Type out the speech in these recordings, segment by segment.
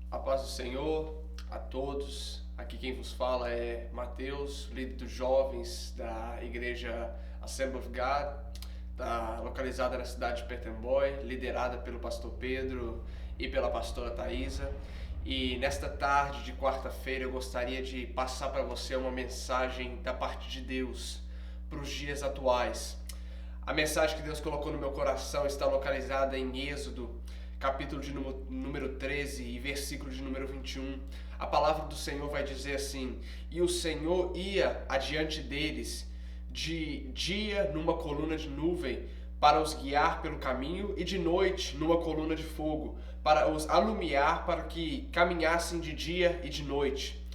A paz do Senhor a todos. Aqui quem vos fala é Mateus, líder dos jovens da igreja Assembly of God, localizada na cidade de Petemboy, liderada pelo pastor Pedro e pela pastora Thaisa. E nesta tarde de quarta-feira eu gostaria de passar para você uma mensagem da parte de Deus para os dias atuais. A mensagem que Deus colocou no meu coração está localizada em Êxodo, capítulo de número 13 e versículo de número 21. A palavra do Senhor vai dizer assim: e o Senhor ia adiante deles de dia numa coluna de nuvem para os guiar pelo caminho, e de noite numa coluna de fogo para os alumiar, para que caminhassem de dia e de noite.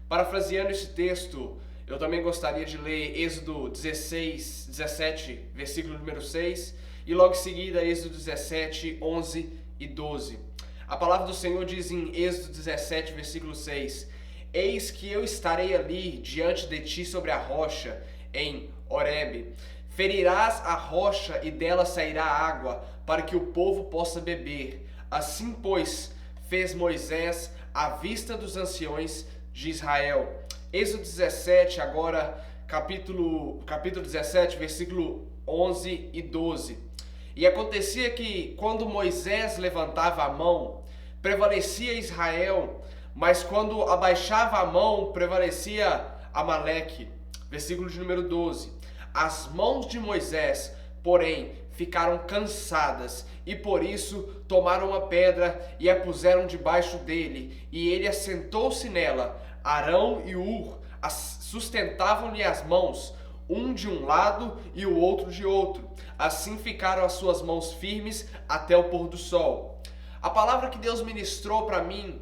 Parafraseando esse texto, eu também gostaria de ler Êxodo 17, versículo número 6, e logo em seguida Êxodo 17, 11 e 12. A palavra do Senhor diz em Êxodo 17, versículo 6: eis que eu estarei ali diante de ti sobre a rocha em Horebe. Ferirás a rocha e dela sairá água, para que o povo possa beber. Assim, pois, fez Moisés à vista dos anciões de Israel. Êxodo 17, agora capítulo 17, versículo 11 e 12. E acontecia que, quando Moisés levantava a mão, prevalecia Israel, mas quando abaixava a mão, prevalecia Amaleque. Versículo de número 12. As mãos de Moisés, porém, ficaram cansadas, e por isso tomaram uma pedra e a puseram debaixo dele, e ele assentou-se nela. Arão e Hur sustentavam-lhe as mãos, um de um lado e o outro de outro. Assim ficaram as suas mãos firmes até o pôr do sol. A palavra que Deus ministrou para mim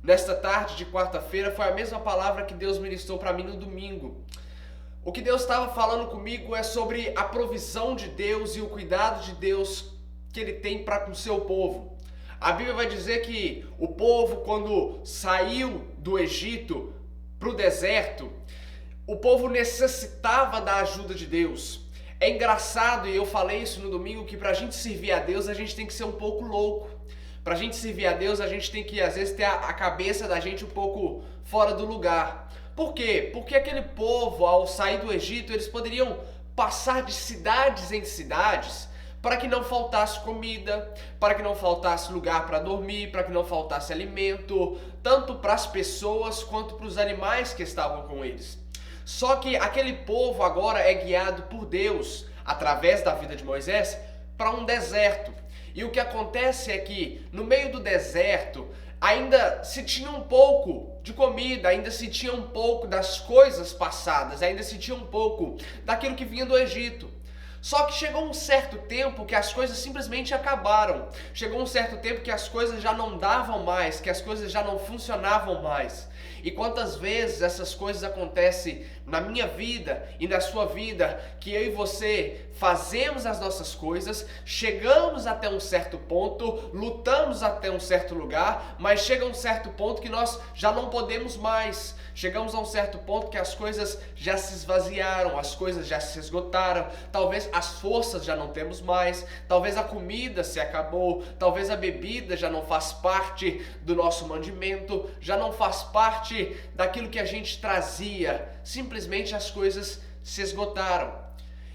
nesta tarde de quarta-feira foi a mesma palavra que Deus ministrou para mim no domingo. O que Deus estava falando comigo é sobre a provisão de Deus e o cuidado de Deus que Ele tem para com o seu povo. A Bíblia vai dizer que o povo, quando saiu do Egito para o deserto, o povo necessitava da ajuda de Deus. É engraçado, e eu falei isso no domingo, que para a gente servir a Deus, a gente tem que ser um pouco louco. Para a gente servir a Deus, a gente tem que, às vezes, ter a cabeça da gente um pouco fora do lugar. Por quê? Porque aquele povo, ao sair do Egito, eles poderiam passar de cidades em cidades para que não faltasse comida, para que não faltasse lugar para dormir, para que não faltasse alimento, tanto para as pessoas quanto para os animais que estavam com eles. Só que aquele povo agora é guiado por Deus, através da vida de Moisés, para um deserto. E o que acontece é que no meio do deserto ainda se tinha um pouco de comida, ainda se tinha um pouco das coisas passadas, ainda se tinha um pouco daquilo que vinha do Egito. Só que chegou um certo tempo que as coisas simplesmente acabaram. Chegou um certo tempo que as coisas já não davam mais, que as coisas já não funcionavam mais. E quantas vezes essas coisas acontecem na minha vida e na sua vida, que eu e você fazemos as nossas coisas, chegamos até um certo ponto, lutamos até um certo lugar, mas chega um certo ponto que nós já não podemos mais. Chegamos a um certo ponto que as coisas já se esvaziaram, as coisas já se esgotaram, talvez as forças já não temos mais, talvez a comida se acabou, talvez a bebida já não faz parte do nosso mandamento, já não faz parte daquilo que a gente trazia, simplesmente as coisas se esgotaram.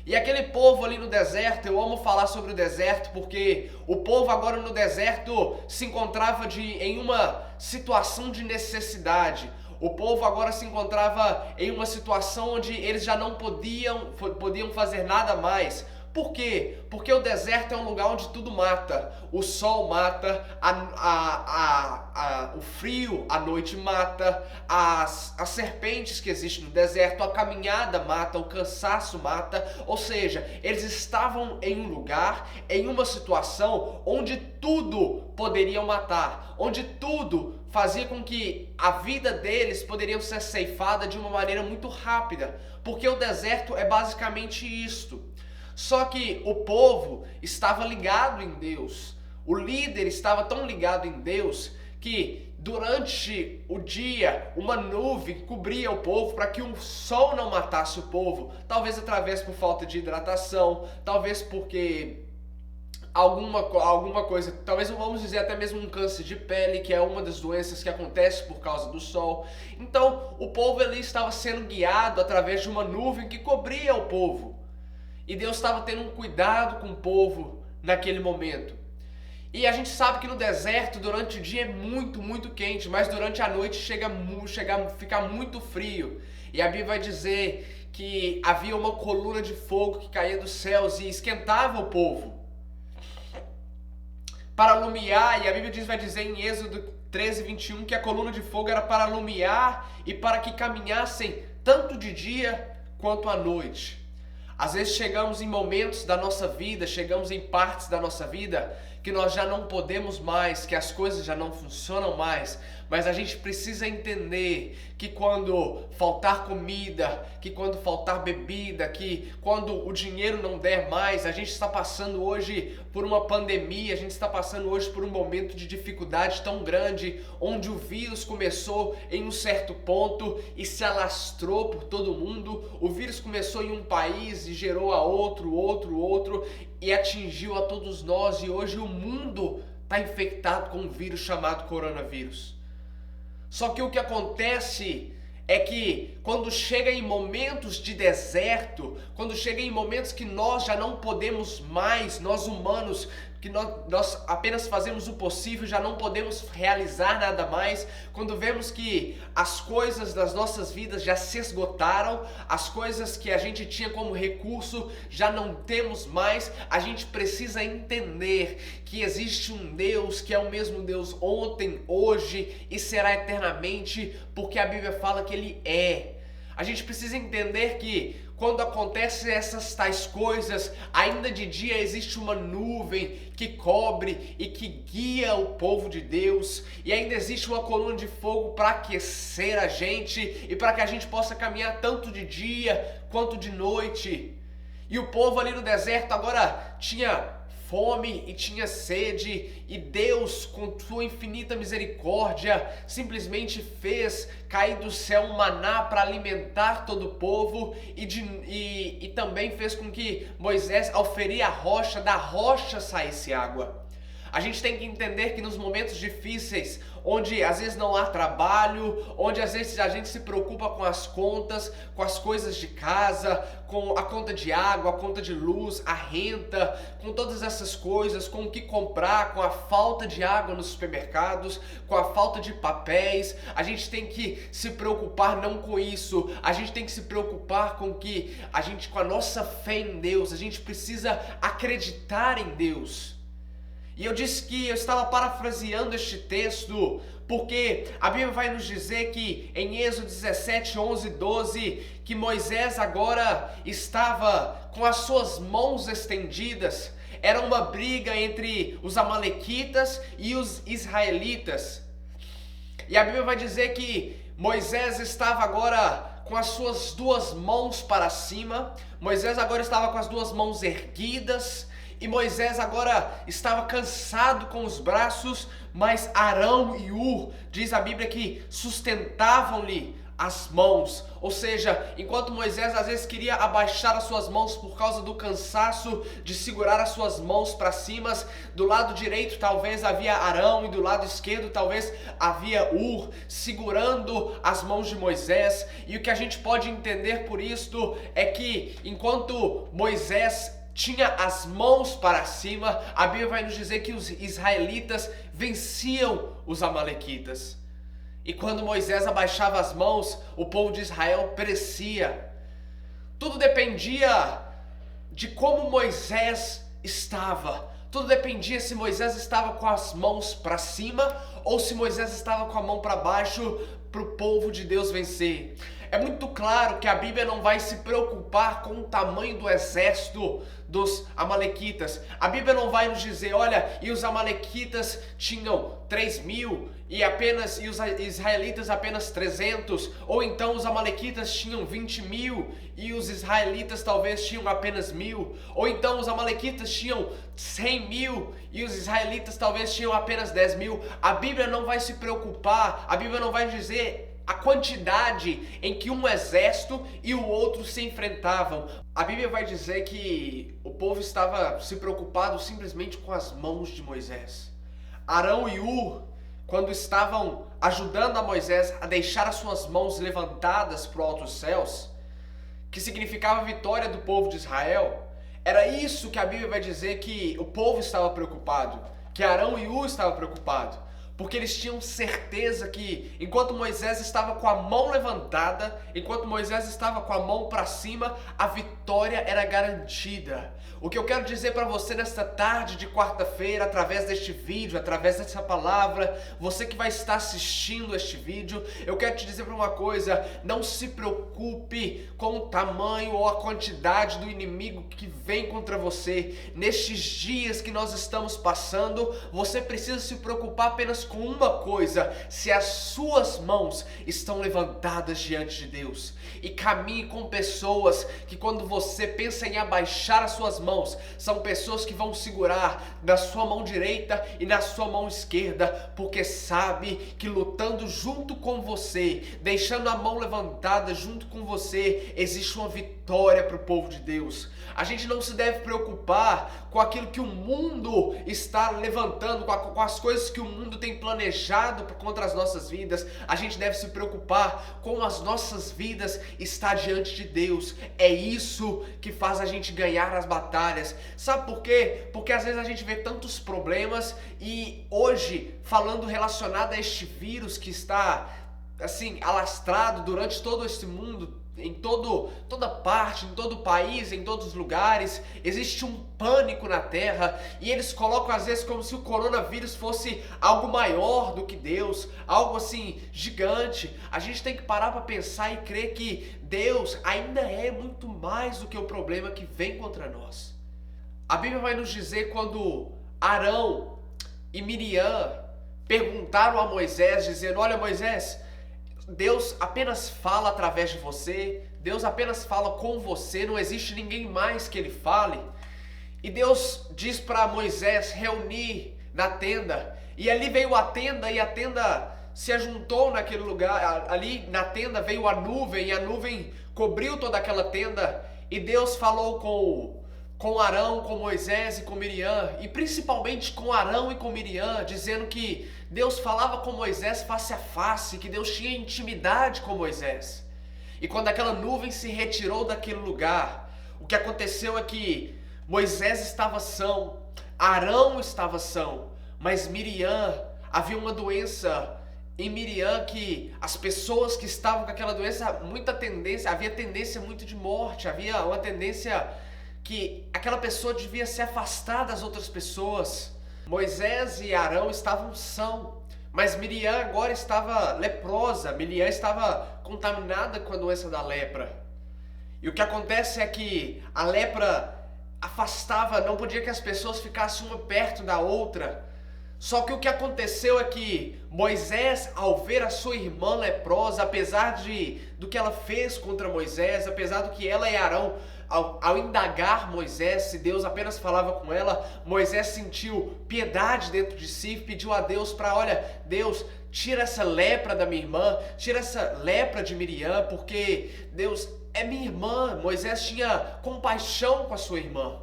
E aquele povo ali no deserto, eu amo falar sobre o deserto porque o povo agora no deserto se encontrava em uma situação de necessidade. O povo agora se encontrava em uma situação onde eles já não podiam fazer nada mais. Por quê? Porque o deserto é um lugar onde tudo mata. O sol mata, o frio à noite mata, as serpentes que existem no deserto, a caminhada mata, o cansaço mata. Ou seja, eles estavam em um lugar, em uma situação onde tudo poderiam matar, onde tudo fazia com que a vida deles poderia ser ceifada de uma maneira muito rápida, porque o deserto é basicamente isto. Só que o povo estava ligado em Deus, o líder estava tão ligado em Deus que durante o dia uma nuvem cobria o povo para que o sol não matasse o povo, talvez através por falta de hidratação, talvez porque alguma coisa, talvez vamos dizer até mesmo um câncer de pele, que é uma das doenças que acontece por causa do sol. Então o povo ali estava sendo guiado através de uma nuvem que cobria o povo. E Deus estava tendo um cuidado com o povo naquele momento. E a gente sabe que no deserto, durante o dia é muito, muito quente, mas durante a noite chega a ficar muito frio. E a Bíblia vai dizer que havia uma coluna de fogo que caía dos céus e esquentava o povo para alumiar. E a Bíblia vai dizer em Êxodo 13:21 que a coluna de fogo era para alumiar e para que caminhassem tanto de dia quanto à noite. Às vezes chegamos em momentos da nossa vida, chegamos em partes da nossa vida que nós já não podemos mais, que as coisas já não funcionam mais, mas a gente precisa entender que quando faltar comida, que quando faltar bebida, que quando o dinheiro não der mais, a gente está passando hoje por uma pandemia, a gente está passando hoje por um momento de dificuldade tão grande, onde o vírus começou em um certo ponto e se alastrou por todo mundo. O vírus começou em um país e gerou a outro e atingiu a todos nós, e hoje o mundo está infectado com um vírus chamado coronavírus. Só que o que acontece é que quando chega em momentos de deserto, quando chega em momentos que nós já não podemos mais, nós humanos, que nós apenas fazemos o possível, já não podemos realizar nada mais, quando vemos que as coisas das nossas vidas já se esgotaram, as coisas que a gente tinha como recurso já não temos mais, a gente precisa entender que existe um Deus que é o mesmo Deus ontem, hoje e será eternamente, porque a Bíblia fala que Ele é. A gente precisa entender que quando acontecem essas tais coisas, ainda de dia existe uma nuvem que cobre e que guia o povo de Deus, e ainda existe uma coluna de fogo para aquecer a gente e para que a gente possa caminhar tanto de dia quanto de noite. E o povo ali no deserto agora tinha fome e tinha sede, e Deus, com sua infinita misericórdia, simplesmente fez cair do céu um maná para alimentar todo o povo, e também fez com que Moisés, ao ferir a rocha, da rocha saísse água. A gente tem que entender que nos momentos difíceis, onde às vezes não há trabalho, onde às vezes a gente se preocupa com as contas, com as coisas de casa, com a conta de água, a conta de luz, a renda, com todas essas coisas, com o que comprar, com a falta de água nos supermercados, com a falta de papéis, a gente tem que se preocupar não com isso, a gente tem que se preocupar com que a gente, com a nossa fé em Deus, a gente precisa acreditar em Deus. E eu disse que eu estava parafraseando este texto, porque a Bíblia vai nos dizer que em Êxodo 17, 11, 12, que Moisés agora estava com as suas mãos estendidas. Era uma briga entre os amalequitas e os israelitas. E a Bíblia vai dizer que Moisés estava agora com as suas duas mãos para cima. Moisés agora estava com as duas mãos erguidas. E Moisés agora estava cansado com os braços, mas Arão e Hur, diz a Bíblia, que sustentavam-lhe as mãos. Ou seja, enquanto Moisés às vezes queria abaixar as suas mãos por causa do cansaço de segurar as suas mãos para cima, do lado direito talvez havia Arão e do lado esquerdo talvez havia Hur segurando as mãos de Moisés. E o que a gente pode entender por isto é que enquanto Moisés tinha as mãos para cima, a Bíblia vai nos dizer que os israelitas venciam os amalequitas. E quando Moisés abaixava as mãos, o povo de Israel perecia. Tudo dependia de como Moisés estava. Tudo dependia se Moisés estava com as mãos para cima ou se Moisés estava com a mão para baixo para o povo de Deus vencer. É muito claro que a Bíblia não vai se preocupar com o tamanho do exército dos amalequitas. A Bíblia não vai nos dizer, olha, e os amalequitas tinham 3.000 e os israelitas apenas 300, ou então os amalequitas tinham 20.000 e os israelitas talvez tinham apenas 1.000, ou então os amalequitas tinham 100.000 e os israelitas talvez tinham apenas 10.000. A Bíblia não vai se preocupar, a Bíblia não vai dizer a quantidade em que um exército e o outro se enfrentavam. A Bíblia vai dizer que o povo estava se preocupado simplesmente com as mãos de Moisés. Arão e Hur, quando estavam ajudando a Moisés a deixar as suas mãos levantadas para o alto dos céus, que significava a vitória do povo de Israel, era isso que a Bíblia vai dizer que o povo estava preocupado, que Arão e Hur estavam preocupados, porque eles tinham certeza que enquanto Moisés estava com a mão levantada, enquanto Moisés estava com a mão para cima, a vitória era garantida. O que eu quero dizer para você nesta tarde de quarta-feira, através deste vídeo, através dessa palavra, você que vai estar assistindo este vídeo, eu quero te dizer uma coisa: não se preocupe com o tamanho ou a quantidade do inimigo que vem contra você. Nestes dias que nós estamos passando, você precisa se preocupar apenas com uma coisa: se as suas mãos estão levantadas diante de Deus. E caminhe com pessoas que, quando você pensa em abaixar as suas mãos, são pessoas que vão segurar na sua mão direita e na sua mão esquerda, porque sabe que lutando junto com você, deixando a mão levantada junto com você, existe uma vitória para o povo de Deus. A gente não se deve preocupar com aquilo que o mundo está levantando, com as coisas que o mundo tem planejado contra as nossas vidas. A gente deve se preocupar com as nossas vidas estar diante de Deus. É isso que faz a gente ganhar as batalhas. Sabe por quê? Porque às vezes a gente vê tantos problemas e hoje, falando relacionado a este vírus que está assim alastrado durante todo esse mundo, em toda parte, em todo o país, em todos os lugares, existe um pânico na terra e eles colocam às vezes como se o coronavírus fosse algo maior do que Deus, algo assim gigante. A gente tem que parar para pensar e crer que Deus ainda é muito mais do que o problema que vem contra nós. A Bíblia vai nos dizer quando Arão e Miriam perguntaram a Moisés, dizendo: olha, Moisés, Deus apenas fala através de você, Deus apenas fala com você, não existe ninguém mais que ele fale. E Deus diz para Moisés reunir na tenda, e ali veio a tenda, e a tenda se ajuntou naquele lugar, ali na tenda veio a nuvem, e a nuvem cobriu toda aquela tenda, e Deus falou com Arão, com Moisés e com Miriam, e principalmente com Arão e com Miriam, dizendo que Deus falava com Moisés face a face, que Deus tinha intimidade com Moisés. E quando aquela nuvem se retirou daquele lugar, o que aconteceu é que Moisés estava são, Arão estava são, mas Miriam, havia uma doença em Miriam que as pessoas que estavam com aquela doença, havia tendência muito de morte, havia uma tendência que aquela pessoa devia se afastar das outras pessoas. Moisés e Arão estavam são, mas Miriam agora estava leprosa, Miriam estava contaminada com a doença da lepra. E o que acontece é que a lepra afastava, não podia que as pessoas ficassem uma perto da outra. Só que o que aconteceu é que Moisés, ao ver a sua irmã leprosa, apesar do que ela fez contra Moisés, apesar do que ela e Arão, ao indagar Moisés, se Deus apenas falava com ela, Moisés sentiu piedade dentro de si, pediu a Deus para, olha, Deus, tira essa lepra da minha irmã, tira essa lepra de Miriam, porque Deus é minha irmã. Moisés tinha compaixão com a sua irmã.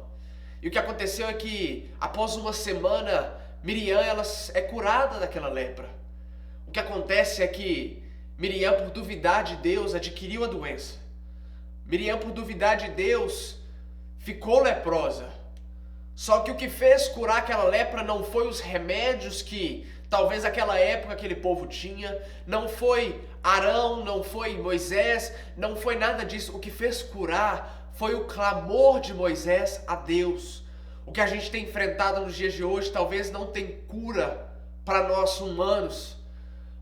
E o que aconteceu é que, após uma semana, Miriam ela é curada daquela lepra. O que acontece é que Miriam, por duvidar de Deus, adquiriu a doença. Miriam, por duvidar de Deus, ficou leprosa. Só que o que fez curar aquela lepra não foi os remédios que talvez naquela época aquele povo tinha, não foi Arão, não foi Moisés, não foi nada disso. O que fez curar foi o clamor de Moisés a Deus. O que a gente tem enfrentado nos dias de hoje talvez não tenha cura para nós humanos,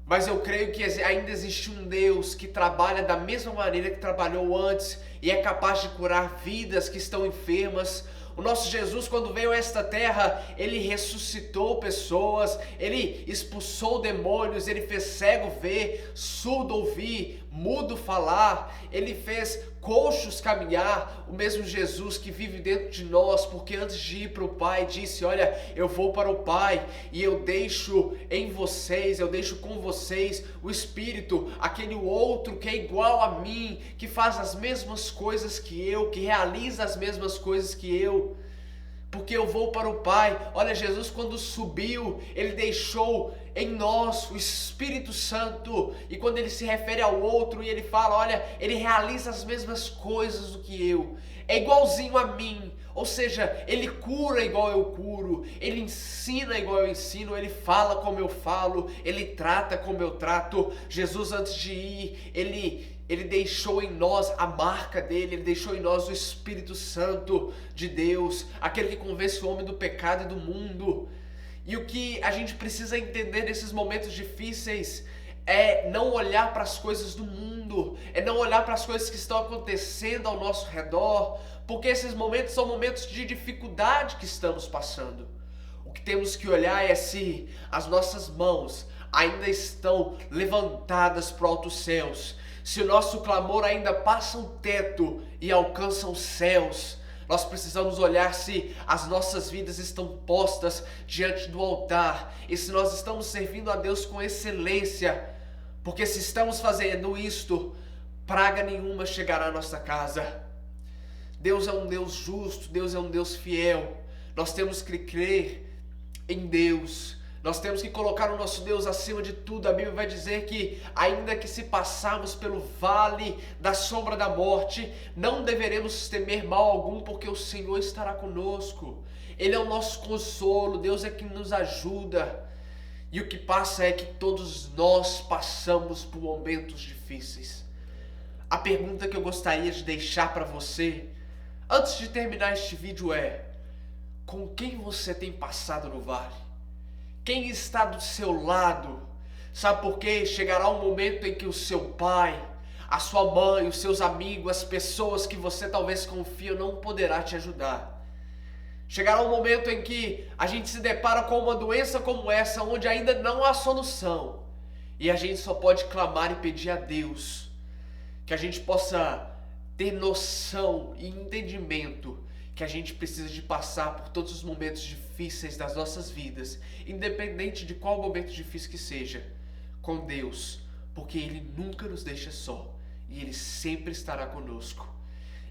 mas eu creio que ainda existe um Deus que trabalha da mesma maneira que trabalhou antes e é capaz de curar vidas que estão enfermas. O nosso Jesus, quando veio a esta terra, ele ressuscitou pessoas, ele expulsou demônios, ele fez cego ver, surdo ouvir, mudo falar, Ele fez coxos caminhar, o mesmo Jesus que vive dentro de nós, porque antes de ir para o Pai disse, olha, eu vou para o Pai e eu deixo em vocês, eu deixo com vocês o Espírito, aquele outro que é igual a mim, que faz as mesmas coisas que eu, que realiza as mesmas coisas que eu, porque eu vou para o Pai. Olha, Jesus quando subiu, Ele deixou em nós o Espírito Santo, e quando Ele se refere ao outro e Ele fala, olha, Ele realiza as mesmas coisas do que eu, é igualzinho a mim, ou seja, Ele cura igual eu curo, Ele ensina igual eu ensino, Ele fala como eu falo, Ele trata como eu trato. Jesus antes de ir, Ele deixou em nós a marca dele, Ele deixou em nós o Espírito Santo de Deus, aquele que convence o homem do pecado e do mundo. E o que a gente precisa entender nesses momentos difíceis é não olhar para as coisas do mundo, é não olhar para as coisas que estão acontecendo ao nosso redor, porque esses momentos são momentos de dificuldade que estamos passando. O que temos que olhar é se as nossas mãos ainda estão levantadas para os altos céus, se o nosso clamor ainda passa o teto e alcança os céus. Nós precisamos olhar se as nossas vidas estão postas diante do altar e se nós estamos servindo a Deus com excelência, porque se estamos fazendo isto, praga nenhuma chegará à nossa casa. Deus é um Deus justo, Deus é um Deus fiel. Nós temos que crer em Deus. Nós temos que colocar o nosso Deus acima de tudo. A Bíblia vai dizer que ainda que se passarmos pelo vale da sombra da morte, não deveremos temer mal algum, porque o Senhor estará conosco. Ele é o nosso consolo, Deus é quem nos ajuda. E o que passa é que todos nós passamos por momentos difíceis. A pergunta que eu gostaria de deixar para você, antes de terminar este vídeo é: com quem você tem passado no vale? Quem está do seu lado? Sabe por quê? Chegará um momento em que o seu pai, a sua mãe, os seus amigos, as pessoas que você talvez confia não poderá te ajudar. Chegará um momento em que a gente se depara com uma doença como essa, onde ainda não há solução. E a gente só pode clamar e pedir a Deus que a gente possa ter noção e entendimento que a gente precisa de passar por todos os momentos difíceis das nossas vidas, independente de qual momento difícil que seja, com Deus, porque Ele nunca nos deixa só e Ele sempre estará conosco.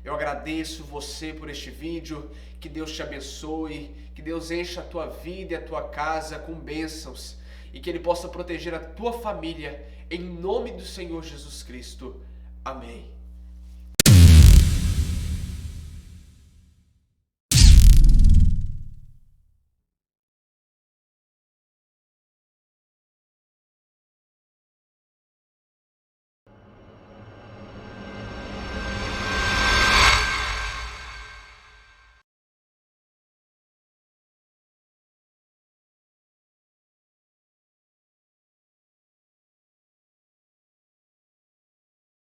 Eu agradeço você por este vídeo, que Deus te abençoe, que Deus encha a tua vida e a tua casa com bênçãos e que Ele possa proteger a tua família, em nome do Senhor Jesus Cristo. Amém.